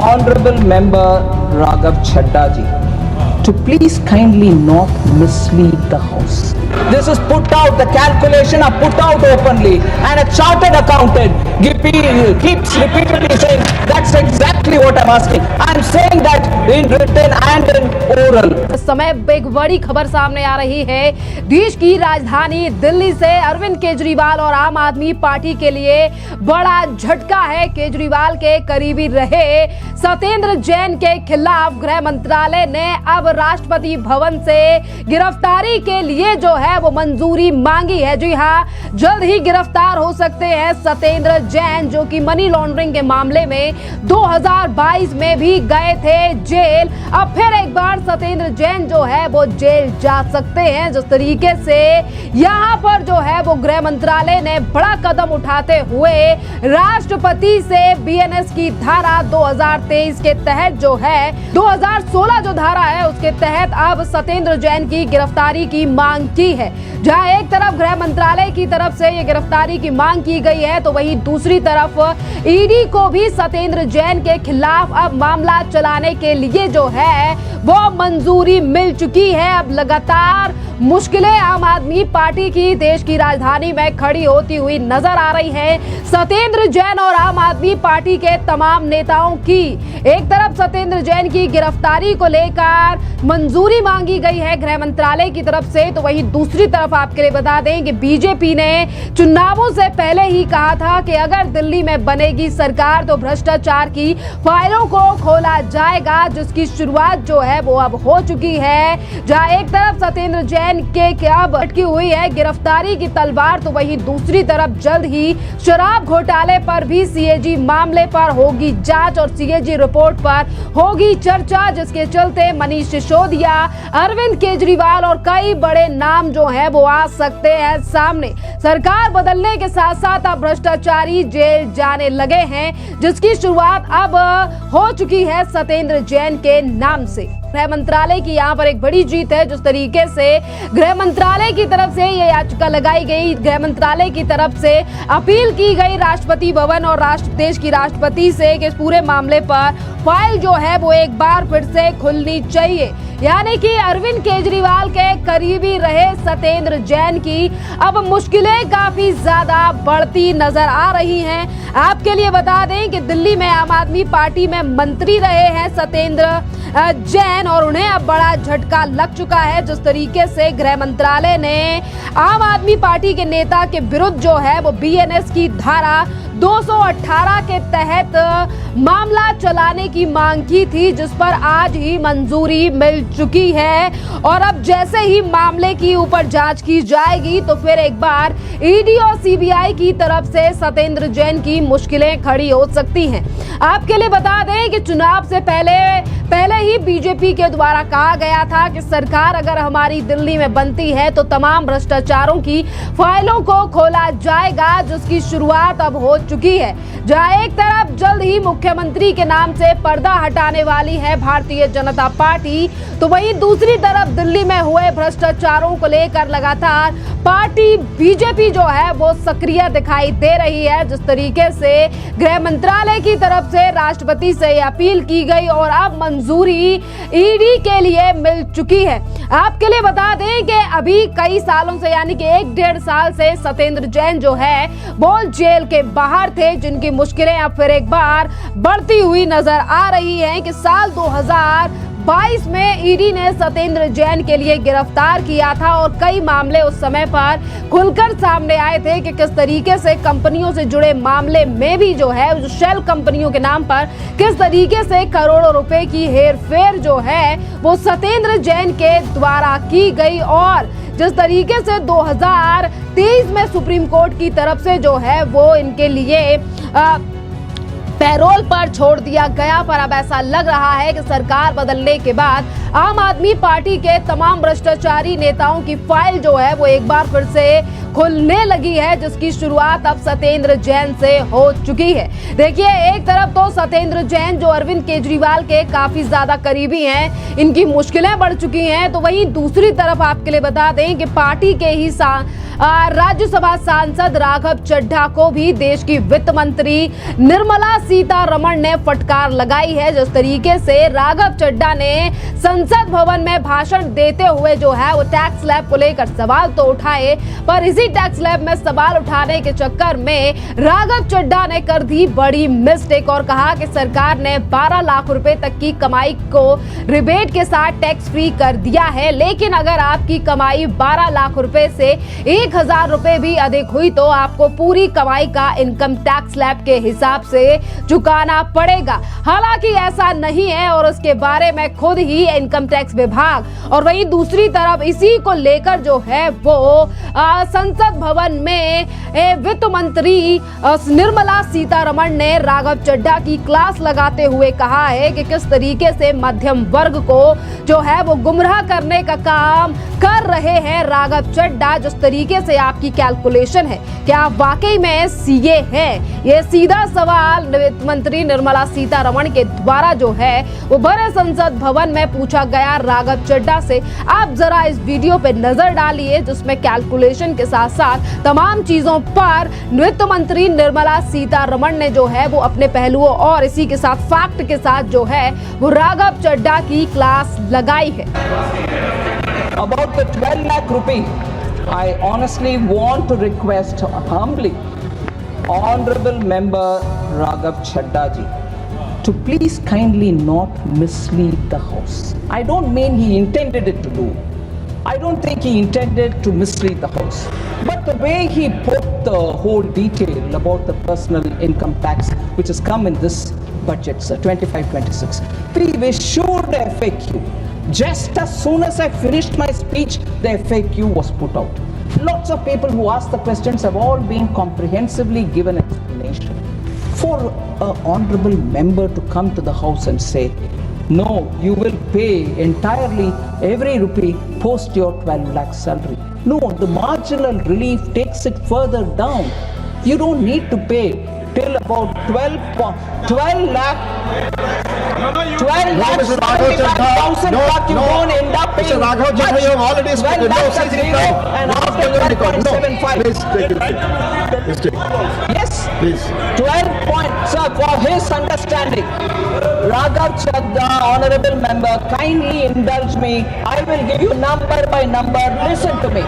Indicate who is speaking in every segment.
Speaker 1: Honorable Member Raghav Chadda ji to please kindly not mislead the House. This is put out, the calculation are put out openly, and a chartered accountant keeps repeatedly saying that's exactly what I'm asking. I'm saying that in written and in oral.
Speaker 2: इस समय एक बड़ी खबर सामने आ रही है। देश की राजधानी दिल्ली से अरविंद केजरीवाल और आम आदमी पार्टी के लिए बड़ा झटका है। केजरीवाल के करीबी रहे सत्येंद्र जैन के खिलाफ गृह मंत्रालय ने अब राष्ट्रपति भवन से गिरफ्तारी के लिए जो है वो मंजूरी मांगी है। जी हाँ, जल्द ही गिरफ्तार हो सकते हैं सत्येंद्र जैन, जो कि मनी लॉन्ड्रिंग के मामले में 2022 में भी गए थे जेल। अब फिर एक बार सत्येंद्र जैन जो है वो जेल जा सकते हैं। जिस तरीके से यहाँ पर जो है वो गृह मंत्रालय ने बड़ा कदम उठाते हुए राष्ट्रपति से बीएनएस की धारा 2023 के तहत जो है 2016 जो धारा है उसके तहत अब सत्येंद्र जैन की गिरफ्तारी की मांग की है। जहां एक तरफ गृह मंत्रालय की तरफ से ये गिरफ्तारी की मांग की गई है, तो वहीं दूसरी तरफ ईडी को भी सत्येंद्र जैन के खिलाफ अब मामला चलाने के लिए जो है वो मंजूरी मिल चुकी है। अब लगातार मुश्किलें आम आदमी पार्टी की देश की राजधानी में खड़ी होती हुई नजर आ रही है। सत्येंद्र जैन और आम आदमी पार्टी के तमाम नेताओं की एक तरफ सत्येंद्र जैन की गिरफ्तारी को लेकर मंजूरी मांगी गई है गृह मंत्रालय की तरफ से, तो वहीं दूसरी तरफ आपके लिए बता दें कि बीजेपी ने चुनावों से पहले ही कहा था कि अगर दिल्ली में बनेगी सरकार तो भ्रष्टाचार की फाइलों को खोला जाएगा, जिसकी शुरुआत जो है वो अब हो चुकी है। जहां एक तरफ सत्येंद्र जैन के अब अटकी हुई है गिरफ्तारी की तलवार, तो वहीं दूसरी तरफ जल्द ही शराब घोटाले पर भी सीएजी मामले पर होगी जांच और सीएजी रिपोर्ट पर होगी चर्चा, जिसके चलते मनीष सिसोदिया, अरविंद केजरीवाल और कई बड़े नाम जो हैं वो आ सकते हैं सामने। सरकार बदलने के साथ साथ अब भ्रष्टाचारी जेल जाने लगे हैं, जिसकी शुरुआत अब हो चुकी है सत्येंद्र जैन के नाम से। गृह मंत्रालय की यहाँ पर एक बड़ी जीत है। जिस तरीके से गृह मंत्रालय की तरफ से ये याचिका लगाई गई, गृह मंत्रालय की तरफ से अपील की गई राष्ट्रपति भवन और देश की राष्ट्रपति से कि इस पूरे मामले पर फाइल जो है वो एक बार फिर से खुलनी चाहिए। यानी कि अरविंद केजरीवाल के करीबी रहे सत्येंद्र जैन की अब मुश्किलें काफी ज्यादा बढ़ती नजर आ रही हैं। आपके लिए बता दें कि दिल्ली में आम आदमी पार्टी में मंत्री रहे हैं सत्येंद्र जैन और उन्हें अब बड़ा झटका लग चुका है। जिस तरीके से गृह मंत्रालय ने आम आदमी पार्टी के नेता के विरुद्ध जो है वो बीएनएस की धारा 218 के तहत मामला चलाने की मांग की थी, जिस पर आज ही मंजूरी मिल चुकी है। और अब जैसे ही मामले की ऊपर जांच की जाएगी तो फिर एक बार ईडी और सीबीआई की तरफ से सत्येंद्र जैन की मुश्किलें खड़ी हो सकती हैं। आपके लिए बता दें कि चुनाव से पहले ही बीजेपी के द्वारा कहा गया था कि सरकार अगर हमारी दिल्ली में बनती है तो तमाम भ्रष्टाचारों की फाइलों को खोला जाएगा, जिसकी शुरुआत अब हो चुकी है। जहां एक तरफ जल्द ही मुख्यमंत्री के नाम से पर्दा हटाने वाली है भारतीय जनता पार्टी, तो वहीं दूसरी तरफ दिल्ली में हुए भ्रष्टाचारों को लेकर लगातार पार्टी बीजेपी जो है वो सक्रिय दिखाई दे रही है। जिस तरीके से गृह मंत्रालय की तरफ से राष्ट्रपति से अपील की गई और अब मंजूरी ईडी के लिए मिल चुकी है। आपके लिए बता दें कि अभी कई सालों से यानी कि 1-1.5 साल से सत्येंद्र जैन जो है वो जेल के बाहर थे, जिनकी मुश्किलें अब फिर एक बार बढ़ती हुई नजर आ रही हैं कि साल 2022 में ईडी ने सत्येंद्र जैन के लिए गिरफ्तार किया था और कई मामले उस समय पर खुलकर सामने आए थे कि किस तरीके से कंपनियों से जुड़े मामले में भी जो है जो शेल कंपनियों के नाम पर किस तरीके से करोड़ों रुपए की हेरफेर जो है वो सत्येंद्र जैन के द्वारा की गई और जिस तरीके से 2023 में सुप्रीम कोर्ट की तरफ से जो है वो इनके लिए पैरोल पर छोड़ दिया गया, पर अब ऐसा लग रहा है कि सरकार बदलने के बाद आम आदमी पार्टी के तमाम भ्रष्टाचारी नेताओं की फाइल जो है वो एक बार फिर से खुलने लगी है, जिसकी शुरुआत अब सत्येंद्र जैन से हो चुकी है। देखिए, एक तरफ तो सत्येंद्र जैन जो अरविंद केजरीवाल के काफी ज्यादा करीबी हैं, इनकी मुश्किलें बढ़ चुकी हैं, तो वहीं दूसरी तरफ आपके लिए बता दें कि पार्टी के ही राज्यसभा सांसद राघव चड्ढा को भी देश की वित्त मंत्री निर्मला सीतारमण ने फटकार लगाई है। जिस तरीके से राघव चड्ढा ने संसद भवन में भाषण देते हुए जो है वो टैक्स स्लैब को लेकर सवाल तो उठाए, पर इसी टैक्स स्लैब में सवाल उठाने के चक्कर में राघव चड्ढा ने कर दी बड़ी मिस्टेक और कहा कि सरकार ने 12 लाख रुपए तक की कमाई को रिबेट के साथ टैक्स फ्री कर दिया है, लेकिन अगर आपकी कमाई 12 लाख रुपए से 1000 रुपए भी अधिक हुई तो आपको पूरी कमाई का इनकम टैक्स स्लैब के हिसाब से चुकाना पड़ेगा। हालांकि ऐसा नहीं है और उसके बारे में खुद ही इनकम टैक्स विभाग और वहीं दूसरी तरफ इसी को लेकर जो है वो संसद भवन में वित्त मंत्री निर्मला सीतारमण ने राघव चड्ढा की क्लास लगाते हुए कहा है कि किस तरीके से मध्यम वर्ग को जो है वो गुमराह करने का काम कर रहे हैं राघव चड्ढा। जिस तरीके से आपकी कैलकुलेशन है, क्या आप वाकई में सीए हैं? ये सीधा सवाल वित्त मंत्री निर्मला सीतारमण के द्वारा जो है वो भरे संसद भवन में पूछा गया राघव चड्ढा से। आप जरा इस वीडियो पे नजर डालिए, जिसमें कैलकुलेशन के साथ साथ तमाम चीजों पर वित्त मंत्री निर्मला सीतारमण ने जो है वो अपने पहलुओं और इसी के साथ फैक्ट के साथ जो है वो राघव चड्ढा की क्लास लगाई है।
Speaker 1: About the 12 lakh rupee, I honestly want to request humbly Honorable Member Raghav Chadha ji to please kindly not mislead the House. I don't mean he intended it to do. I don't think he intended to mislead the House. But the way he put the whole detail about the personal income tax which has come in this budget, sir, 25-26, we issued the FAQ. Just as soon as I finished my speech, the FAQ was put out. Lots of people who asked the questions have all been comprehensively given explanation. For an honorable member to come to the House and say, no, you will pay entirely every rupee post your 12 lakh salary. No, the marginal relief takes it further down. You don't need to pay till about 12 lakh. 12 lakh 75,000 what you don't end up paying.
Speaker 3: Mr. Raghav Chadha, you have already spoken. No,
Speaker 1: That's a zero and after 12.75.
Speaker 3: Please take it. Please take it.
Speaker 1: Yes.
Speaker 3: Please.
Speaker 1: 12 points, sir, for his understanding. Raghav Chadha, honorable member, kindly indulge me. I will give you number by number. Listen to me.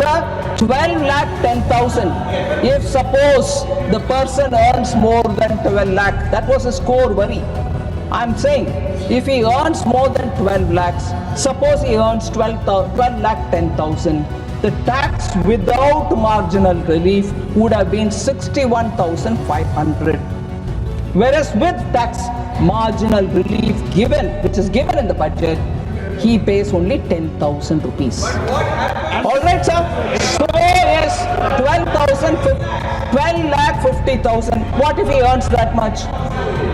Speaker 1: Sir, 12 lakh 10,000. If suppose the person earns more than 12 lakh, that was his core worry. I'm saying, if he earns more than 12 lakhs, suppose he earns 12 lakh 10,000, the tax without marginal relief would have been 61,500. Whereas with tax marginal relief given, which is given in the budget, he pays only 10,000 rupees. All right, sir. So yes, 12 lakh 50,000. What if he earns that much?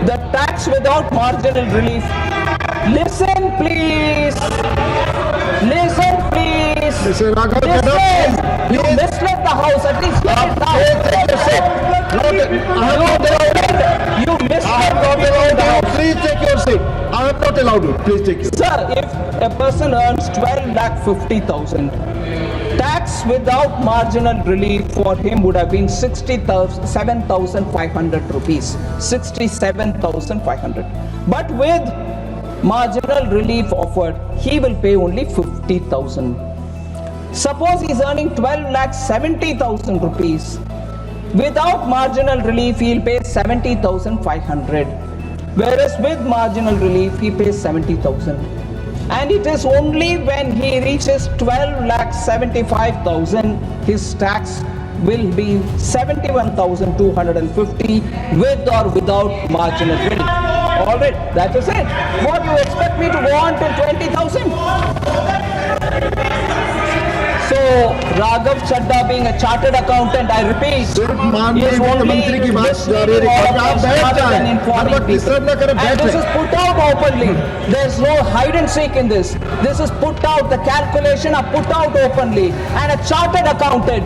Speaker 1: The tax without marginal relief. Listen, please. Listen, please.
Speaker 3: Mr. Raghav Chadha,
Speaker 1: Listen. You
Speaker 3: please.
Speaker 1: misled the House. At least get it now. You misled the House.
Speaker 3: Please take your seat. I have not allowed you. Please take your seat.
Speaker 1: Sir, if a person earns 12 lakh 50,000, tax without marginal relief for him would have been 67,500 rupees. 67,500. But with marginal relief offered, he will pay only 50,000. Suppose he is earning 12 lakh 70,000 rupees. Without marginal relief, he will pay 70,500. Whereas with marginal relief, he pays 70,000. And it is only when he reaches 12 lakh 75,000, his tax will be 71,250 with or without marginal relief. All right, that is it. What do you expect me to go on till 20,000? So Raghav Chadha being a chartered accountant, I repeat,
Speaker 3: सिर्फ माननीय
Speaker 1: is
Speaker 3: वित्त
Speaker 1: only
Speaker 3: मंत्री की बात जा रही है।
Speaker 1: misleading
Speaker 3: आप बैठ
Speaker 1: rather
Speaker 3: जाएं,
Speaker 1: than
Speaker 3: हर
Speaker 1: informing
Speaker 3: वक्त डिस्टर्ब
Speaker 1: people.
Speaker 3: ना करें,
Speaker 1: And this
Speaker 3: बैठें।
Speaker 1: is put out openly. There's no hide and seek in this. This is put out. The calculation are put out openly, and a chartered accountant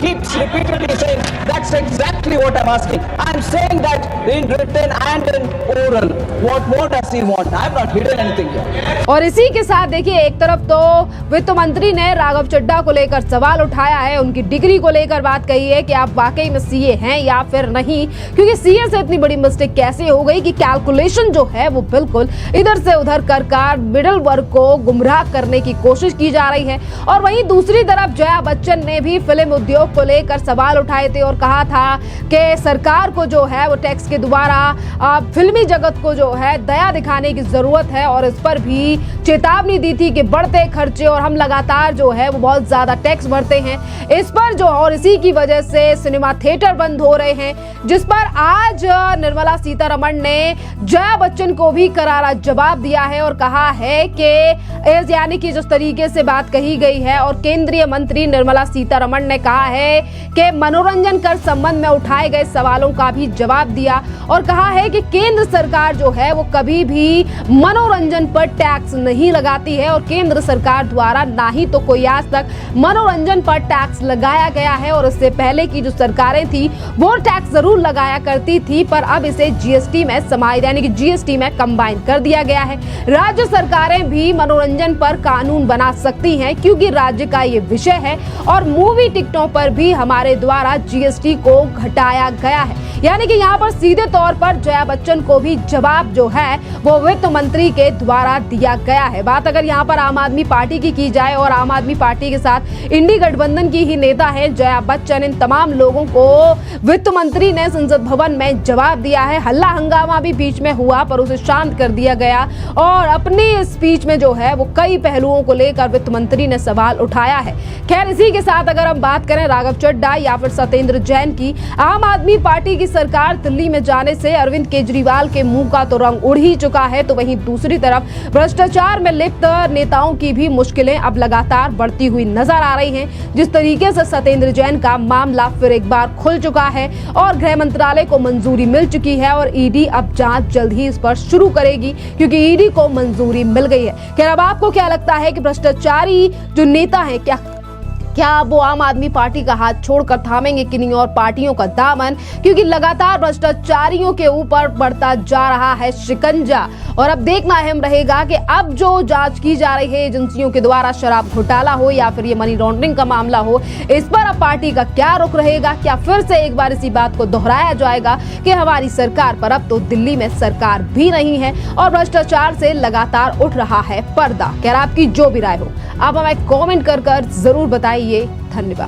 Speaker 1: keeps repeatedly saying that's exactly what I'm asking. I'm saying that in written and in oral. What more does he want? I'm not hidden anything here.
Speaker 2: और इसी के साथ देखिए, एक तरफ तो वित्त मंत्री ने राघव चड्ढा को लेकर सवाल उठाया है, उनकी डिग्री को लेकर बात कही है कि आप वाकई में सीए हैं या फिर नहीं, क्योंकि सीए से इतनी बड़ी मिस्टेक कैसे हो गई कि कैलकुलेशन जो है वो बिल्कुल इधर से उधर कर मिडिल वर्ग को गुमराह करने की कोशिश की जा रही है। और वहीं दूसरी तरफ जया बच्चन ने भी फिल्म उद्योग को लेकर सवाल उठाए थे और कहा था कि सरकार को जो है वो टैक्स के द्वारा फिल्मी जगत को जो है दया दिखाने की जरूरत है, और इस पर भी चेतावनी दी थी कि बढ़ते खर्चे और हम लगातार जो है वो बहुत ज्यादा टैक्स भरते हैं इस पर जो, और इसी की वजह से सिनेमा थिएटर बंद हो रहे हैं, जिस पर आज निर्मला सीतारमण ने जया बच्चन को भी करारा जवाब दिया है और कहा है कि यानी कि जिस तरीके से बात कही गई है, और केंद्रीय मंत्री निर्मला सीतारमण ने कहा है कि मनोरंजन कर संबंध में उठाए गए सवालों का भी जवाब दिया और कहा है कि केंद्र सरकार जो है वो कभी भी मनोरंजन पर टैक्स नहीं लगाती है, और केंद्र सरकार द्वारा ना ही तो कोई आज तक मनोरंजन पर टैक्स लगाया गया है, और इससे पहले की जो सरकारें थी वो टैक्स जरूर लगाया करती थी, पर अब इसे जीएसटी में समाहित यानी कि जीएसटी में कंबाइन कर दिया गया है। राज्य सरकारें भी मनोरंजन पर कानून बना सकती हैं क्योंकि राज्य का ये विषय है, और मूवी टिकटों पर भी हमारे द्वारा जीएसटी को घटाया गया है। यानी कि यहाँ पर सीधे तौर पर जया बच्चन को भी जवाब जो है वो वित्त मंत्री के द्वारा दिया गया है। बात अगर यहाँ पर आम आदमी पार्टी की जाए, और आम आदमी पार्टी के साथ इंडी गठबंधन की ही नेता है जया बच्चन, इन तमाम लोगों को वित्त मंत्री ने संसद भवन में जवाब दिया है। हल्ला हंगामा भी बीच में हुआ पर उसे शांत कर दिया गया, और अपनी स्पीच में जो है वो कई पहलुओं को लेकर वित्त मंत्री ने सवाल उठाया है। खैर, इसी के साथ अगर हम बात करें राघव चड्ढा या फिर सत्येंद्र जैन की, आम आदमी पार्टी की सरकार दिल्ली में जाने से अरविंद केजरीवाल के मुंह का तो रंग उड़ ही चुका है, तो वहीं दूसरी तरफ भ्रष्टाचार में लिप्त नेताओं की भी मुश्किलें अब लगातार बढ़ती हुई नजर आ रही हैं। जिस तरीके से सत्येंद्र जैन का मामला फिर एक बार खुल चुका है और गृह मंत्रालय को मंजूरी मिल चुकी है, और ईडी अब जांच जल्द ही इस पर शुरू करेगी क्योंकि ईडी को मंजूरी मिल गई है। खैर, अब आपको क्या लगता है कि भ्रष्टाचारी जो नेता है क्या वो आम आदमी पार्टी का हाथ छोड़कर थामेंगे किन्हीं और पार्टियों का दामन, क्योंकि लगातार भ्रष्टाचारियों के ऊपर बढ़ता जा रहा है शिकंजा। और अब देखना अहम रहेगा कि अब जो जांच की जा रही है एजेंसियों के द्वारा, शराब घोटाला हो या फिर ये मनी लॉन्ड्रिंग का मामला हो, इस पर अब पार्टी का क्या रुख रहेगा। क्या फिर से एक बार इसी बात को दोहराया जाएगा कि हमारी सरकार पर अब तो दिल्ली में सरकार भी नहीं है और भ्रष्टाचार से लगातार उठ रहा है पर्दा। खैर, आपकी जो भी राय हो आप हमें कमेंट कर जरूर बताइए। धन्यवाद।